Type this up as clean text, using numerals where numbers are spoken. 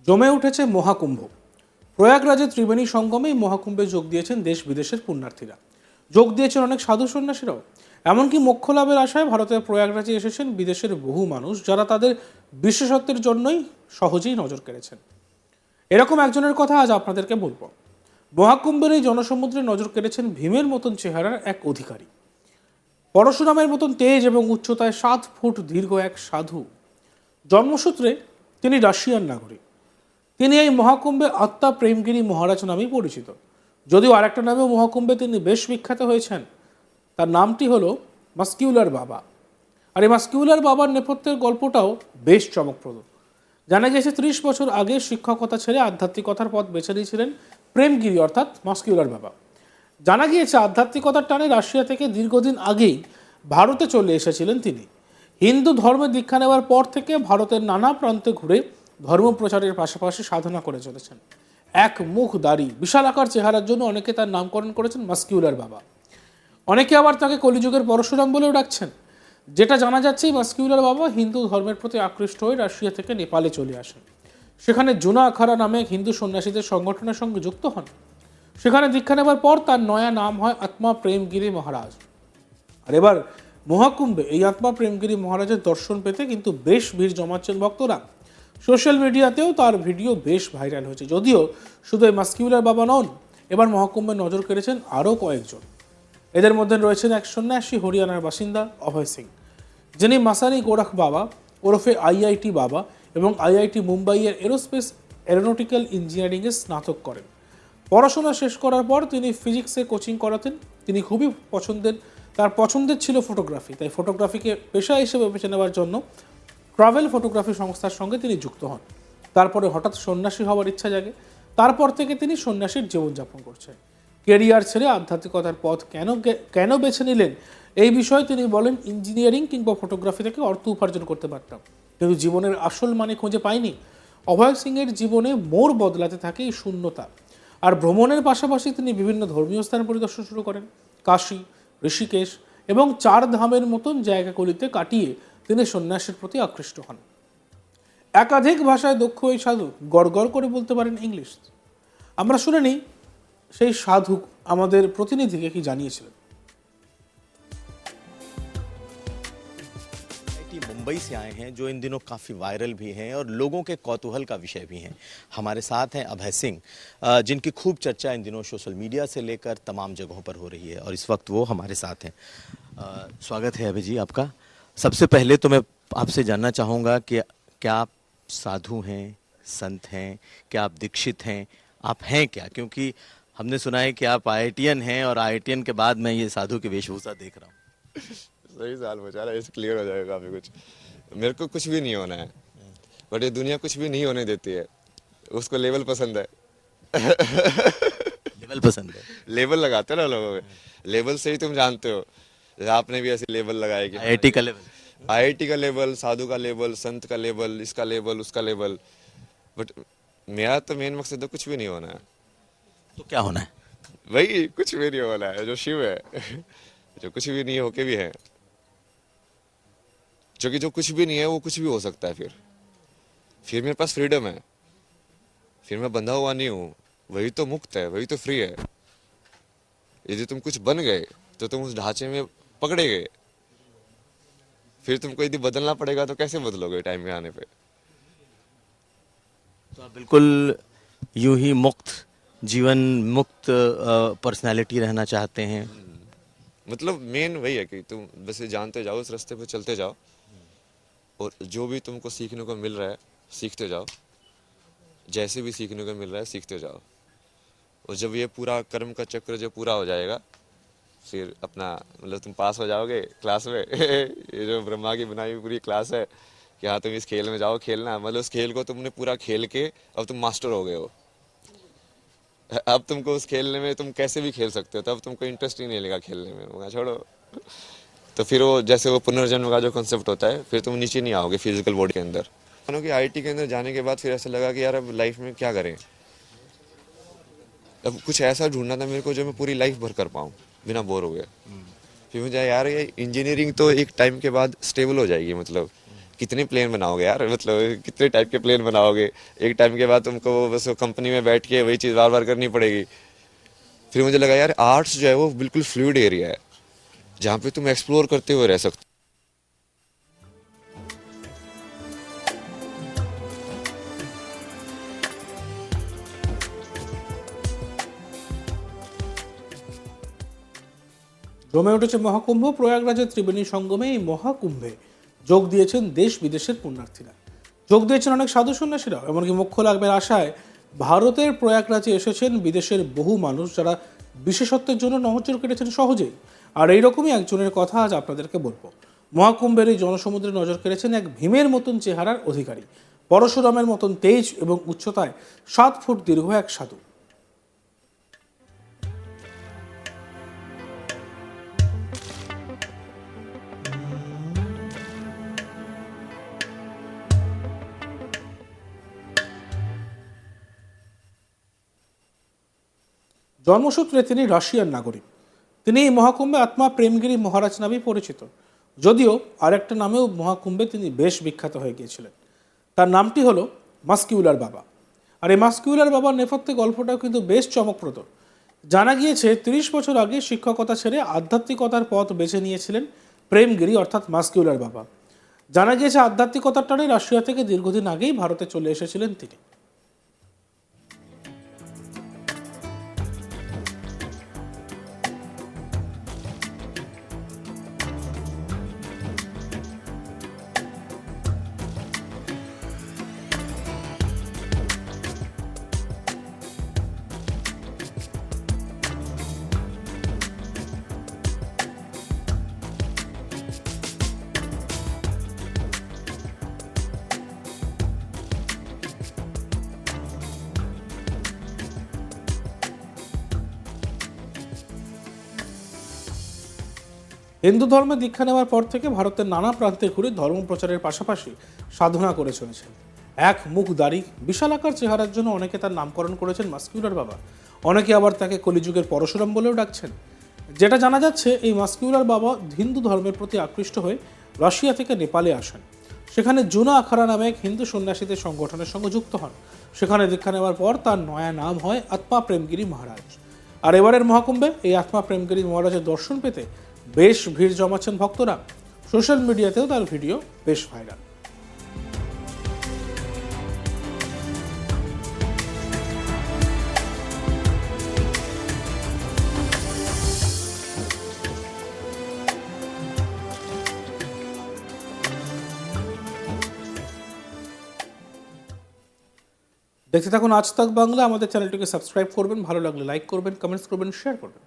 জমে উঠেছে মহাকুম্ভ। প্রয়াগরাজে ত্রিবেণী সঙ্গমে মহাকুম্ভে যোগ দিয়েছেন দেশ বিদেশের পুণ্যার্থীরা। যোগ দিয়েছেন অনেক সাধু সন্ন্যাসীরাও। এমনকি মোক্ষ লাভের আশায় ভারতের প্রয়াগরাজে এসেছেন বিদেশের বহু মানুষ, যারা তাদের বিশেষত্বের জন্যই সহজেই নজর কেড়েছেন। এরকম একজনের কথা আজ আপনাদেরকে বলবো। মহাকুম্ভের এই জনসমুদ্রে নজর কেড়েছেন ভীমের মতন চেহারার এক অধিকারী। পরশুরামের মতন তেজ এবং উচ্চতায় 7 ফুট দীর্ঘ এক সাধু। জন্মসূত্রে তিনি রাশিয়ান নাগরিক। তিনি এই মহাকুম্ভে আত্মা প্রেমগিরি মহারাজ নামেই পরিচিত, যদিও আরেকটা নামেও মহাকুম্ভে তিনি বেশ বিখ্যাত হয়েছেন। তার নামটি হলো মাস্কিউলার বাবা। আর এই মাস্কিউলার বাবার নেপথ্যের গল্পটাও বেশ চমকপ্রদ। জানা গেছে 30 বছর আগে শিক্ষকতা ছেড়ে আধ্যাত্মিকতার পথ বেছে নিয়েছিলেন প্রেমগিরি অর্থাৎ মাস্কিউলার বাবা। জানা গিয়েছে আধ্যাত্মিকতার টানে রাশিয়া থেকে দীর্ঘদিন আগেই ভারতে চলে এসেছিলেন তিনি। হিন্দু ধর্মে দীক্ষা নেওয়ার পর থেকে ভারতের নানা প্রান্তে ঘুরে ধর্ম প্রচারের পাশাপাশি সাধনা করে চলেছেন। এক মুখ দাড়ি, বিশাল আকার চেহারার জন্য অনেকে তার নামকরণ করেছেন মাস্কিউলার বাবা। অনেকে আবার তাকে কলিযুগের পরশুরাম বলেও ডাকছেন। যেটা জানা যাচ্ছে, মাস্কিউলার বাবা হিন্দু ধর্মের প্রতি আকৃষ্ট হয়ে রাশিয়া থেকে নেপালে চলে আসেন। সেখানে জুনা আখাড়া নামে এক হিন্দু সন্ন্যাসীদের সংগঠনের সঙ্গে যুক্ত হন। সেখানে দীক্ষা নেবার পর তার নয়া নাম হয় আত্মা প্রেমগিরি মহারাজ। আর এবার মহাকুম্ভে এই আত্মা প্রেমগিরি মহারাজের দর্শন পেতে কিন্তু বেশ ভিড় জমাচ্ছেন ভক্তরা। সোশ্যাল মিডিয়াতেও তার ভিডিও বেশ ভাইরাল হয়েছে। যদিও শুধু এই মাস্কিউলার বাবা নন, এবার মহাকুম্ভে নজর কেড়েছেন আরও কয়েকজন। এদের মধ্যে রয়েছেন এক সন্ন্যাসী হরিয়ানার বাসিন্দা অভয় সিং, যিনি মাসানি গোরখ বাবা ওরফে আইআইটি বাবা এবং আইআইটি মুম্বাইয়ের এরোস্পেস এরোনটিক্যাল ইঞ্জিনিয়ারিংয়ে স্নাতক করেন। পড়াশোনা শেষ করার পর তিনি ফিজিক্সে কোচিং করাতেন। তিনি খুবই তার পছন্দের ছিল ফটোগ্রাফি, তাই ফটোগ্রাফিকে পেশা হিসেবে বেছে নেওয়ার জন্য ট্রাভেল ফটোগ্রাফি সংস্থার সঙ্গে তিনি যুক্ত হন। তারপরে হঠাৎ সন্ন্যাসী হওয়ার ইচ্ছা জাগে। তারপর থেকে তিনি সন্ন্যাসীর জীবনযাপন করছেন। কেরিয়ার ছেড়ে আধ্যাত্মিকতার পথ কেন বেছে নিলেন, এই বিষয়ে তিনি বলেন, ইঞ্জিনিয়ারিং কিংবা ফটোগ্রাফি থেকে অর্থ উপার্জন করতে পারতাম, কিন্তু জীবনের আসল মানে খুঁজে পাইনি। অভয় সিংয়ের জীবনে মোড় বদলাতে থাকে এই শূন্যতা। আর ভ্রমণের পাশাপাশি তিনি বিভিন্ন ধর্মীয় স্থান পরিদর্শন শুরু করেন। কাশী, ঋষিকেশ এবং 4 ধামের মতন জায়গাগুলিতে কাটিয়ে তিনি সন্ন্যাসের প্রতি আকৃষ্ট হন। একাধিক ভাষায় দক্ষ এই সাধু গড়গড় করে বলতে পারেন ইংলিশ। আমরা শুনে নিই সেই সাধু আমাদের প্রতিনিধিকে কি জানিয়েছিলেন। मुंबई से आए हैं, जो इन दिनों काफ़ी वायरल भी हैं और लोगों के कौतूहल का विषय भी हैं। हमारे साथ हैं अभय सिंह, जिनकी खूब चर्चा इन दिनों सोशल मीडिया से लेकर तमाम जगहों पर हो रही है और इस वक्त वो हमारे साथ हैं। स्वागत है अभय जी आपका। सबसे पहले तो मैं आपसे जानना चाहूँगा कि क्या आप साधु हैं, संत हैं, क्या आप दीक्षित हैं, आप हैं क्या? क्योंकि हमने सुना है कि आप आईआईटीएन हैं और आईआईटीएन के बाद मैं ये साधु की वेशभूषा देख रहा हूँ। सही साल बचा रहा है, इससे क्लियर हो जाएगा काफी कुछ। मेरे को कुछ भी नहीं होना है, बट ये दुनिया कुछ भी नहीं होने देती है। उसको लेवल पसंद है। लेवल पसंद है, लेवल लगाते हो ना लोगों में, लेवल से ही तुम जानते हो। जैसे आपने भी ऐसे लेवल लगाए कि आईआईटी का लेवल, आईआईटी का लेवल, साधु का लेवल, संत का लेवल, इसका लेवल, उसका लेवल। बट मेरा तो मेन मकसद है कुछ भी नहीं होना है। तो क्या होना है? वही कुछ भी नहीं होना है, जो शिव है जो कुछ भी नहीं होके भी है, क्योंकि जो कुछ भी नहीं है वो कुछ भी हो सकता है। फिर मेरे पास फ्रीडम है, फिर मैं बंधा हुआ नहीं हूँ। वही तो मुक्त है, वही तो फ्री है। यदि तुम कुछ बन गए तो तुम उस ढांचे में पकड़े गए, फिर तुमको यदि बदलना पड़ेगा तो कैसे बदलोगे टाइम में आने पे? तो आप बिल्कुल यूं ही मुक्त जीवन, मुक्त पर्सनालिटी रहना चाहते हैं। मतलब मेन वही है कि तुम बस जानते जाओ, उस रास्ते पे चलते जाओ और जो भी तुमको सीखने को मिल रहा है सीखते जाओ। जैसे भी सीखने को मिल रहा है सीखते जाओ। और जब ये पूरा कर्म का चक्र जो पूरा हो जाएगा, फिर अपना मतलब तुम पास हो जाओगे क्लास में। ये जो ब्रह्मा की बनाई हुई पूरी क्लास है कि हाँ तुम इस खेल में जाओ खेलना, मतलब उस खेल को तुमने पूरा खेल के अब तुम मास्टर हो गए हो। अब तुमको उस खेलने में तुम कैसे भी खेल सकते हो, तब तुमको इंटरेस्ट ही नहीं लेगा खेलने में, वहाँ छोड़ो। तो फिर वो जैसे वो पुनर्जन्म का जो कॉन्सेप्ट होता है, फिर तुम नीचे नहीं आओगे फिजिकल बॉडी के अंदर। मानो कि आईआईटी के अंदर जाने के बाद फिर ऐसा लगा कि यार अब लाइफ में क्या करें। अब कुछ ऐसा ढूंढना था मेरे को जो मैं पूरी लाइफ भर कर पाऊँ बिना बोर हुए। फिर मुझे यार ये इंजीनियरिंग तो एक टाइम के बाद स्टेबल हो जाएगी, मतलब कितने प्लेन बनाओगे यार, मतलब कितने टाइप के प्लेन बनाओगे, एक टाइम के बाद तुमको बस कंपनी में बैठ के वही चीज़ बार बार करनी पड़ेगी। फिर मुझे लगा यार आर्ट्स जो है वो बिल्कुल फ्लूइड एरिया है जहाँ पे तुम एक्सप्लोर करते हुए रह सकते हो। জমে উঠেছে মহাকুম্ভ। প্রয়াগরাজের ত্রিবেণী সঙ্গমে এই মহাকুম্ভে যোগ দিয়েছেন দেশ বিদেশের পুণ্যার্থীরা। যোগ দিয়েছেন অনেক সাধু সন্ন্যাসীরাও। এমনকি মোক্ষ লাভের আশায় ভারতের প্রয়াগরাজে এসেছেন বিদেশের বহু মানুষ, যারা বিশেষত্বের জন্য নজর কেটেছেন সহজেই। আর এইরকমই একজনের কথা আজ আপনাদেরকে বলবো। মহাকুম্ভের এই জনসমুদ্রে নজর কেড়েছেন এক ভীমের মতন চেহারার অধিকারী, পরশুরামের মতন তেজ এবং উচ্চতায় 7 ফুট দীর্ঘ এক সাধু। জন্মসূত্রে তিনি রাশিয়ার নাগরিক। তিনি এই মহাকুম্ভে আত্মা প্রেমগিরি মহারাজ নামে পরিচিত, যদিও আরেকটা নামেও মহাকুম্ভে তিনি বেশ বিখ্যাত হয়ে গিয়েছিলেন। তার নামটি হলো মাস্কিউলার বাবা। আর এই মাস্কিউলার বাবার নেপথ্যে গল্পটাও কিন্তু বেশ চমকপ্রদ। জানা গিয়েছে 30 বছর আগে শিক্ষকতা ছেড়ে আধ্যাত্মিকতার পথ বেছে নিয়েছিলেন প্রেমগিরি অর্থাৎ মাস্কিউলার বাবা। জানা গিয়েছে আধ্যাত্মিকতার টানে রাশিয়া থেকে দীর্ঘদিন আগেই ভারতে চলে এসেছিলেন তিনি। হিন্দু ধর্মে দীক্ষা নেওয়ার পর থেকে ভারতের নানা প্রান্তে ঘুরে ধর্ম প্রচারের পাশাপাশি সাধনা করে চলেছেন। এক মুখদারি বিশালাকার চেহারার জন্য অনেকে তার নামকরণ করেছেন মাস্কিউলার বাবা। অনেকে আবার তাকে কলিযুগের পরশুরাম বলেও ডাকছেন। যেটা জানা যাচ্ছে, এই মাস্কিউলার বাবা হিন্দু ধর্মের প্রতি আকৃষ্ট হয়ে রাশিয়া থেকে নেপালে আসেন। সেখানে জুনা আখাড়া নামে এক হিন্দু সন্ন্যাসীদের সংগঠনের সঙ্গে যুক্ত হন। সেখানে দীক্ষা নেওয়ার পর তার নয়া নাম হয় আত্মা প্রেমগিরি মহারাজ। আর এবারের মহাকুম্ভে এই আত্মা প্রেমগিরি মহারাজের দর্শন পেতে বেশ ভিড় জমাচ্ছেন ভক্তরা। সোশ্যাল মিডিয়াতেও তার ভিডিও বেশ ভাইরাল। দেখতে থাকুন আজ তাক বাংলা। আমাদের চ্যানেলটিকে সাবস্ক্রাইব করবেন, ভালো লাগলে লাইক করবেন, কমেন্টস করবেন, শেয়ার করবেন।